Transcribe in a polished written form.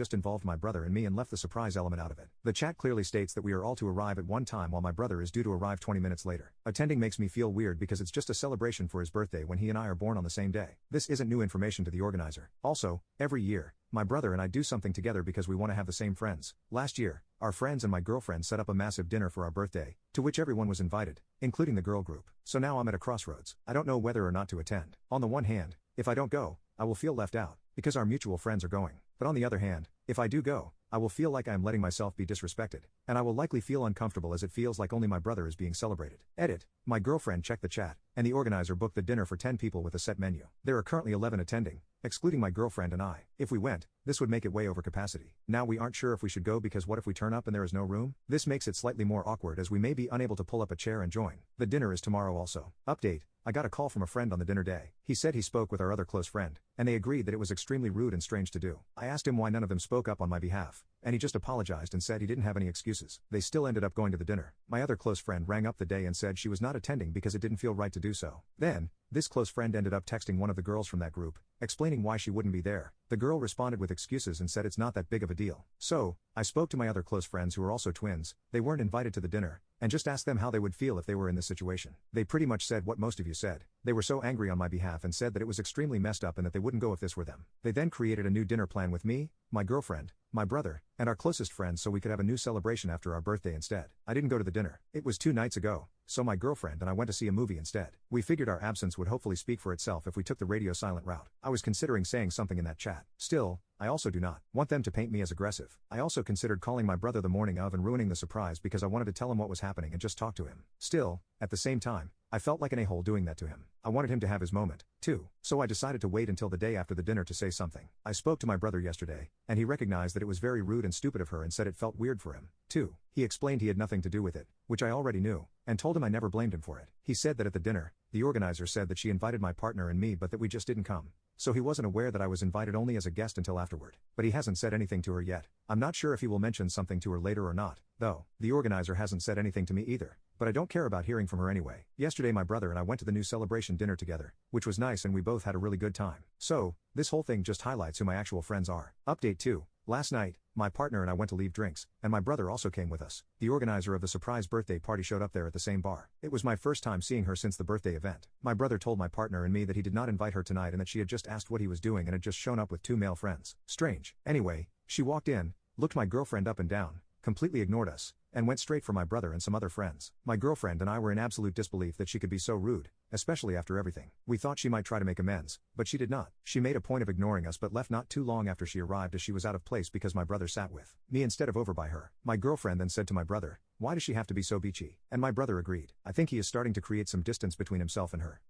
just involved my brother and me and left the surprise element out of it. The chat clearly states that we are all to arrive at one time while my brother is due to arrive 20 minutes later. Attending makes me feel weird because it's just a celebration for his birthday when he and I are born on the same day. This isn't new information to the organizer. Also, every year, my brother and I do something together because we want to have the same friends. Last year, our friends and my girlfriend set up a massive dinner for our birthday, to which everyone was invited, including the girl group. So now I'm at a crossroads. I don't know whether or not to attend. On the one hand, if I don't go, I will feel left out, because our mutual friends are going. But on the other hand, if I do go, I will feel like I am letting myself be disrespected, and I will likely feel uncomfortable as it feels like only my brother is being celebrated. Edit. My girlfriend checked the chat, and the organizer booked the dinner for 10 people with a set menu. There are currently 11 attending, excluding my girlfriend and I. If we went, this would make it way over capacity. Now we aren't sure if we should go because what if we turn up and there is no room? This makes it slightly more awkward as we may be unable to pull up a chair and join. The dinner is tomorrow also. Update. I got a call from a friend on the dinner day. He said he spoke with our other close friend, and they agreed that it was extremely rude and strange to do. I asked him why none of them spoke up on my behalf, and he just apologized and said he didn't have any excuses. They still ended up going to the dinner. My other close friend rang up the day and said she was not attending because it didn't feel right to do so. Then, this close friend ended up texting one of the girls from that group, explaining why she wouldn't be there. The girl responded with excuses and said it's not that big of a deal. So, I spoke to my other close friends who are also twins. They weren't invited to the dinner, and just asked them how they would feel if they were in this situation. They pretty much said what most of you said. They were so angry on my behalf and said that it was extremely messed up and that they wouldn't go if this were them. They then created a new dinner plan with me, my girlfriend, my brother, and our closest friends so we could have a new celebration after our birthday instead. I didn't go to the dinner. It was 2 nights ago, so my girlfriend and I went to see a movie instead. We figured our absence would hopefully speak for itself if we took the radio silent route. I was considering saying something in that chat. Still, I also do not want them to paint me as aggressive. I also considered calling my brother the morning of and ruining the surprise because I wanted to tell him what was happening and just talk to him. Still, at the same time, I felt like an a-hole doing that to him. I wanted him to have his moment, too. So I decided to wait until the day after the dinner to say something. I spoke to my brother yesterday, and he recognized that it was very rude and stupid of her and said it felt weird for him, too. He explained he had nothing to do with it, which I already knew, and told him I never blamed him for it. He said that at the dinner, the organizer said that she invited my partner and me but that we just didn't come. So he wasn't aware that I was invited only as a guest until afterward. But he hasn't said anything to her yet. I'm not sure if he will mention something to her later or not, though. The organizer hasn't said anything to me either. But I don't care about hearing from her anyway. Yesterday my brother and I went to the new celebration dinner together, which was nice and we both had a really good time. So, this whole thing just highlights who my actual friends are. Update 2. Last night, my partner and I went to leave drinks, and my brother also came with us. The organizer of the surprise birthday party showed up there at the same bar. It was my first time seeing her since the birthday event. My brother told my partner and me that he did not invite her tonight and that she had just asked what he was doing and had just shown up with 2 male friends. Strange. Anyway, she walked in, looked my girlfriend up and down, completely ignored us, and went straight for my brother and some other friends. My girlfriend and I were in absolute disbelief that she could be so rude, especially after everything. We thought she might try to make amends, but she did not. She made a point of ignoring us but left not too long after she arrived as she was out of place because my brother sat with me instead of over by her. My girlfriend then said to my brother, "Why does she have to be so beachy?" And my brother agreed. I think he is starting to create some distance between himself and her.